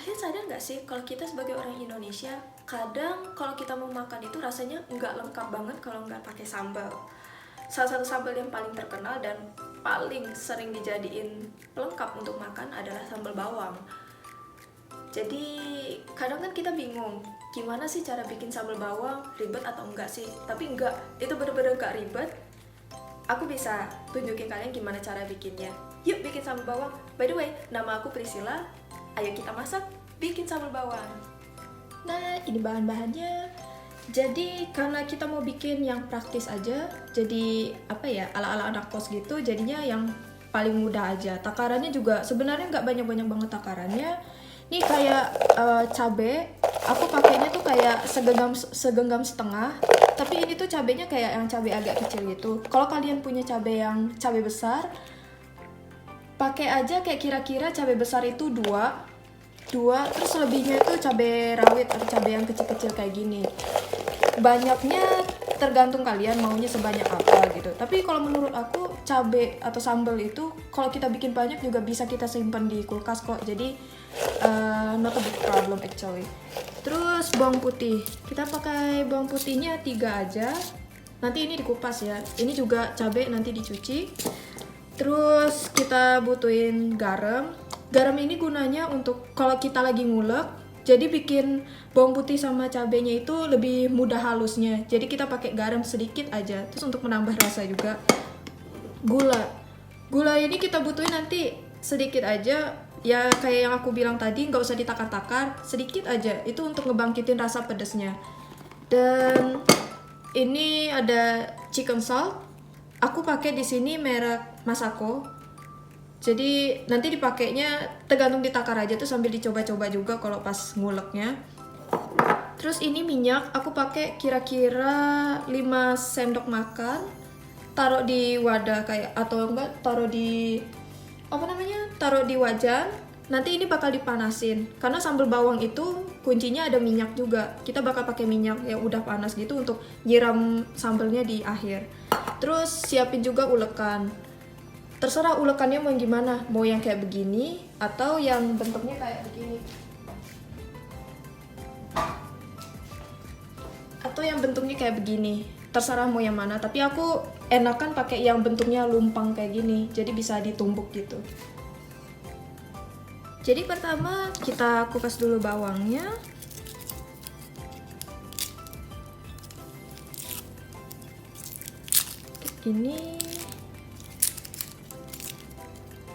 Kalian sadar nggak sih kalau kita sebagai orang Indonesia, kadang kalau kita mau makan itu rasanya nggak lengkap banget kalau nggak pakai sambal. Salah satu sambal yang paling terkenal dan paling sering dijadiin pelengkap untuk makan adalah sambal bawang. Jadi kadang kan kita bingung, gimana sih cara bikin sambal bawang, ribet atau enggak sih? Tapi enggak, itu bener-bener gak ribet. Aku bisa tunjukin kalian gimana cara bikinnya. Yuk bikin sambal bawang. By the way, nama aku Priscilla. Ayo kita masak, bikin sambal bawang. Nah, ini bahan-bahannya. Jadi karena kita mau bikin yang praktis aja, jadi apa ya, ala-ala anak kos gitu, jadinya yang paling mudah aja. Takarannya juga sebenarnya nggak banyak-banyak banget takarannya. Ini kayak cabe, aku pakainya tuh kayak segenggam setengah. Tapi ini tuh cabenya kayak yang cabe agak kecil gitu. Kalau kalian punya cabe yang cabe besar, pakai aja kayak kira-kira cabai besar itu dua, terus lebihnya itu cabai rawit atau cabai yang kecil-kecil kayak gini. Banyaknya tergantung kalian maunya sebanyak apa gitu. Tapi kalau menurut aku cabai atau sambal itu kalau kita bikin banyak juga bisa kita simpan di kulkas kok. Jadi not a big problem actually. Terus bawang putih, kita pakai bawang putihnya 3 aja. Nanti ini dikupas ya. Ini juga cabai nanti dicuci. Terus kita butuhin garam. Garam ini gunanya untuk kalau kita lagi ngulek, jadi bikin bawang putih sama cabenya itu lebih mudah halusnya. Jadi kita pakai garam sedikit aja. Terus untuk menambah rasa juga. Gula ini kita butuhin nanti sedikit aja. Ya kayak yang aku bilang tadi, nggak usah ditakar-takar, sedikit aja. Itu untuk ngebangkitin rasa pedesnya. Dan ini ada chicken salt. Aku pakai di sini merek Masako. Jadi nanti dipakainya tergantung ditakar aja tuh sambil dicoba-coba juga kalau pas nguleknya. Terus ini minyak, aku pakai kira-kira 5 sendok makan. Taruh di wadah kayak atau enggak taruh di taruh di wajan. Nanti ini bakal dipanasin. Karena sambal bawang itu kuncinya ada minyak juga. Kita bakal pakai minyak yang udah panas gitu untuk nyiram sambalnya di akhir. Terus siapin juga ulekan. Terserah ulekannya mau gimana, mau yang kayak begini atau yang bentuknya kayak begini. Atau yang bentuknya kayak begini. Terserah mau yang mana, tapi aku enakan pakai yang bentuknya lumpang kayak gini. Jadi bisa ditumbuk gitu. Jadi pertama kita kupas dulu bawangnya. Ini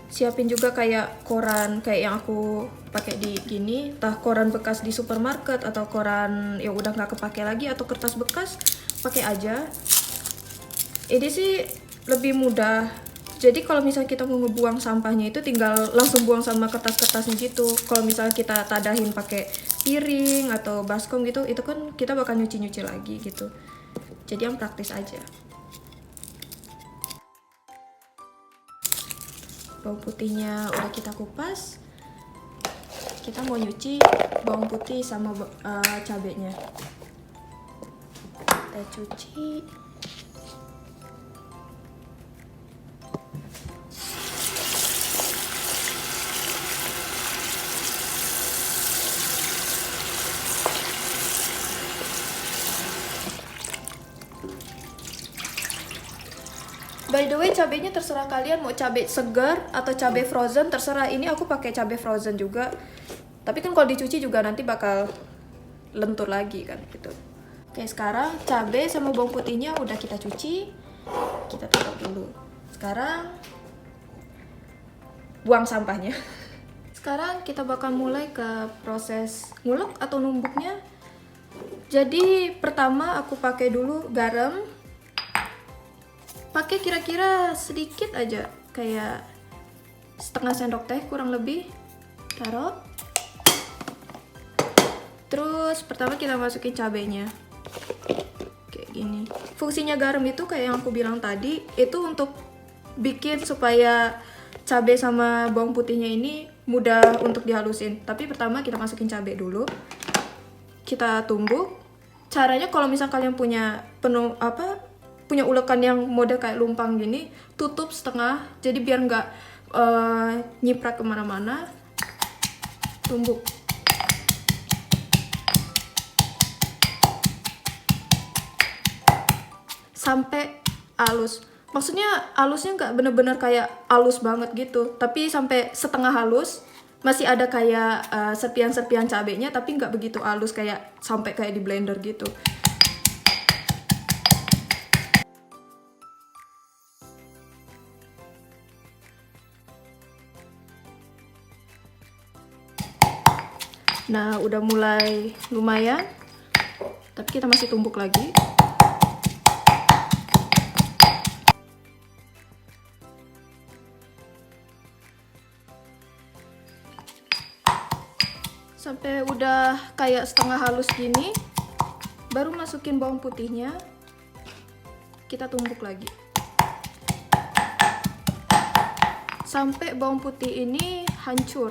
siapin juga kayak koran kayak yang aku pakai di gini, entah koran bekas di supermarket atau koran yang udah nggak kepake lagi atau kertas bekas, pakai aja. Ini sih lebih mudah. Jadi kalau misalnya kita mau ngebuang sampahnya itu tinggal langsung buang sama kertas-kertasnya gitu. Kalau misalnya kita tadahin pakai piring atau baskom gitu, itu kan kita bakal nyuci-nyuci lagi gitu. Jadi yang praktis aja. Bawang putihnya udah kita kupas. Kita mau nyuci bawang putih sama cabenya. Kita cuci. By the way, cabenya terserah kalian mau cabai segar atau cabai frozen, terserah. Ini aku pakai cabai frozen juga. Tapi kan kalau dicuci juga nanti bakal lentur lagi kan gitu. Oke, sekarang cabai sama bawang putihnya udah kita cuci. Kita taruh dulu. Sekarang buang sampahnya. Sekarang kita bakal mulai ke proses ngulek atau numbuknya. Jadi pertama aku pakai dulu garam. Pakai kira-kira sedikit aja, kayak setengah sendok teh kurang lebih. Taruh. Terus pertama kita masukin cabenya. Kayak gini. Fungsinya garam itu kayak yang aku bilang tadi, itu untuk bikin supaya cabai sama bawang putihnya ini mudah untuk dihalusin. Tapi pertama kita masukin cabai dulu. Kita tumbuk. Caranya kalau misal kalian punya punya ulekan yang mode kayak lumpang gini, tutup setengah, jadi biar nggak nyiprat kemana-mana. Tumbuk. sampai halus. Maksudnya halusnya nggak bener-bener kayak halus banget gitu, tapi sampai setengah halus. Masih ada kayak serpian-serpian cabenya, tapi nggak begitu halus kayak sampai kayak di blender gitu. Nah, udah mulai lumayan, tapi kita masih tumbuk lagi. Sampai udah kayak setengah halus gini, baru masukin bawang putihnya, kita tumbuk lagi. Sampai bawang putih ini hancur.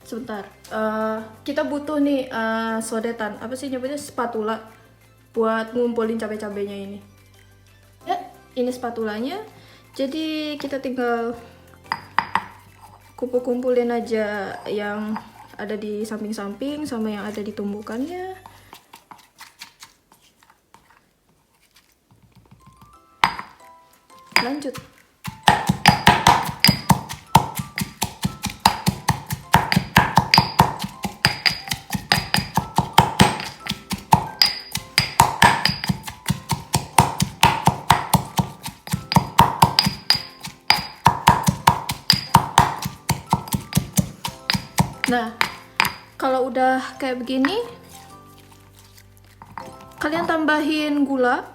Sebentar, kita butuh nih sodetan, apa sih nyebutnya, spatula buat ngumpulin cabai-cabainya ini. Ya, ini spatulanya. Jadi kita tinggal kumpul-kumpulin aja yang ada di samping-samping sama yang ada di tumbukannya. Lanjut. Nah, kalau udah kayak begini, kalian tambahin gula.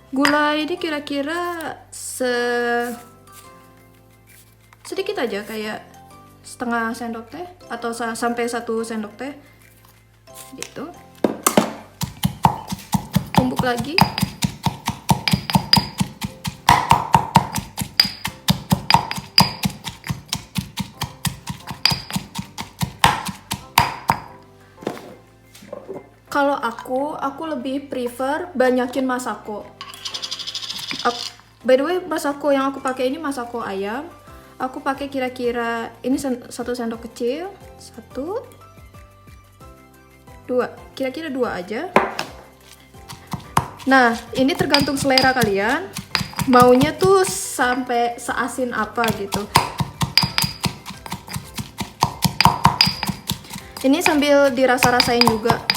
Gula ini kira-kira sedikit aja, kayak setengah sendok teh atau sampai 1 sendok teh gitu. Tumbuk lagi. Kalau aku lebih prefer banyakin masako. By the way, masako yang aku pakai ini masako ayam. Aku pakai kira-kira ini 1 sendok kecil, 1, 2, kira-kira 2 aja. Nah, ini tergantung selera kalian. Maunya tuh sampai seasin apa gitu. Ini sambil dirasa-rasain juga.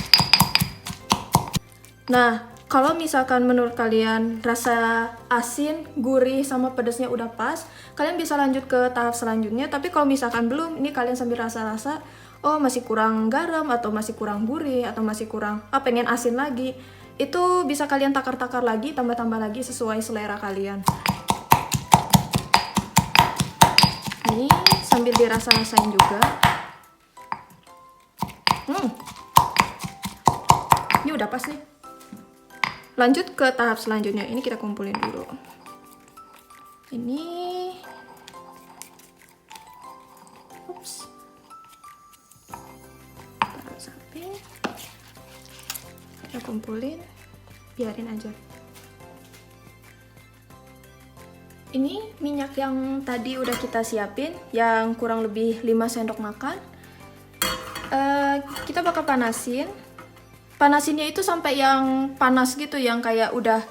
Nah, kalau misalkan menurut kalian rasa asin, gurih, sama pedasnya udah pas, kalian bisa lanjut ke tahap selanjutnya. Tapi kalau misalkan belum, ini kalian sambil rasa-rasa, oh masih kurang garam, atau masih kurang gurih, atau masih kurang, pengen asin lagi. Itu bisa kalian takar-takar lagi, tambah-tambah lagi sesuai selera kalian. Ini sambil dirasa-rasain juga. Ini udah pas nih. Lanjut ke tahap selanjutnya. Ini kita kumpulin dulu. Ini, taruh samping. Kita kumpulin, biarin aja. Ini minyak yang tadi udah kita siapin, yang kurang lebih 5 sendok makan. Kita bakal panasin. Panasinnya itu sampai yang panas gitu, yang kayak udah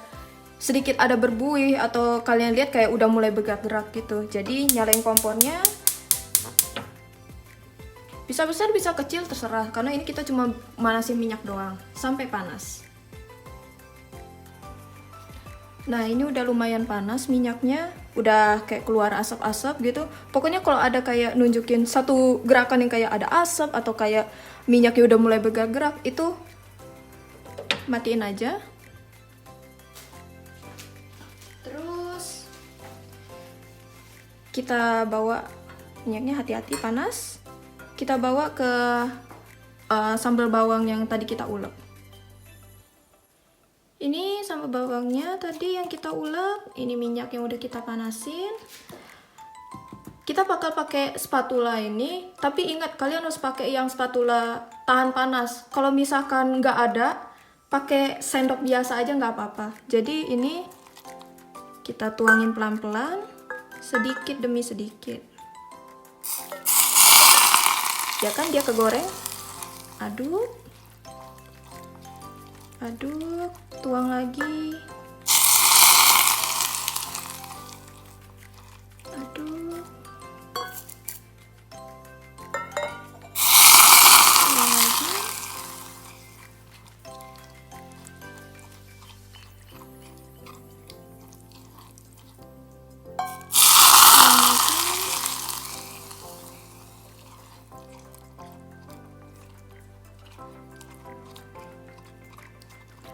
sedikit ada berbuih, atau kalian lihat kayak udah mulai bergerak-gerak gitu. Jadi nyalain kompornya, bisa besar bisa kecil terserah, karena ini kita cuma manasin minyak doang sampai panas. Nah, ini udah lumayan panas minyaknya, udah kayak keluar asap-asap gitu. Pokoknya kalau ada kayak nunjukin satu gerakan yang kayak ada asap atau kayak minyaknya udah mulai bergerak-gerak, itu matiin aja. Terus kita bawa minyaknya, hati-hati panas. Kita bawa ke sambal bawang yang tadi kita ulek. Ini sambal bawangnya tadi yang kita ulek, ini minyak yang udah kita panasin. Kita bakal pakai spatula ini, tapi ingat kalian harus pakai yang spatula tahan panas. Kalau misalkan nggak ada, pakai sendok biasa aja nggak apa-apa. Jadi ini kita tuangin pelan-pelan, sedikit demi sedikit. Ya kan dia kegoreng. Aduk, tuang lagi. Aduk. Tuang lagi.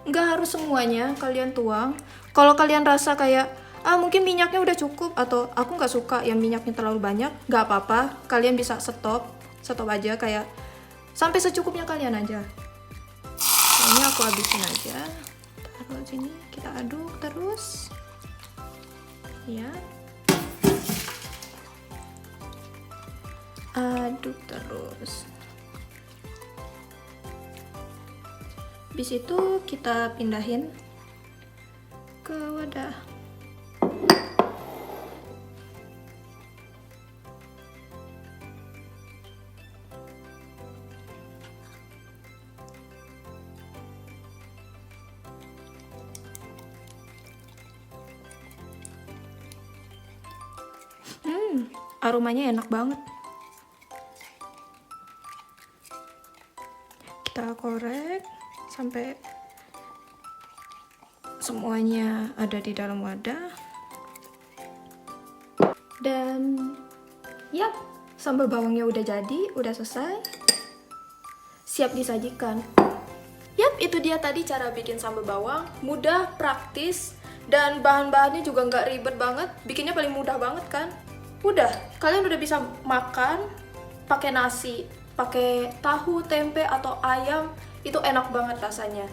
Nggak harus semuanya kalian tuang. Kalau kalian rasa kayak mungkin minyaknya udah cukup, atau aku nggak suka yang minyaknya terlalu banyak, nggak apa-apa, kalian bisa stop aja, kayak sampai secukupnya kalian aja. Ini aku habisin aja. Taruh sini, kita aduk terus ya, aduk terus. Habis itu kita pindahin ke wadah. Aromanya enak banget. Kita korek sampai semuanya ada di dalam wadah. Dan yap, sambal bawangnya udah jadi, udah selesai. Siap disajikan. Yap, itu dia tadi cara bikin sambal bawang. Mudah, praktis, dan bahan-bahannya juga nggak ribet banget. Bikinnya paling mudah banget kan? Udah, kalian udah bisa makan pakai nasi, pakai tahu, tempe, atau ayam. Itu enak banget rasanya.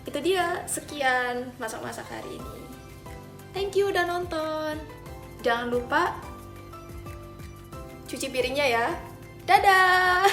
Itu dia, sekian masak-masak hari ini. Thank you udah nonton. Jangan lupa cuci piringnya ya. Dadah!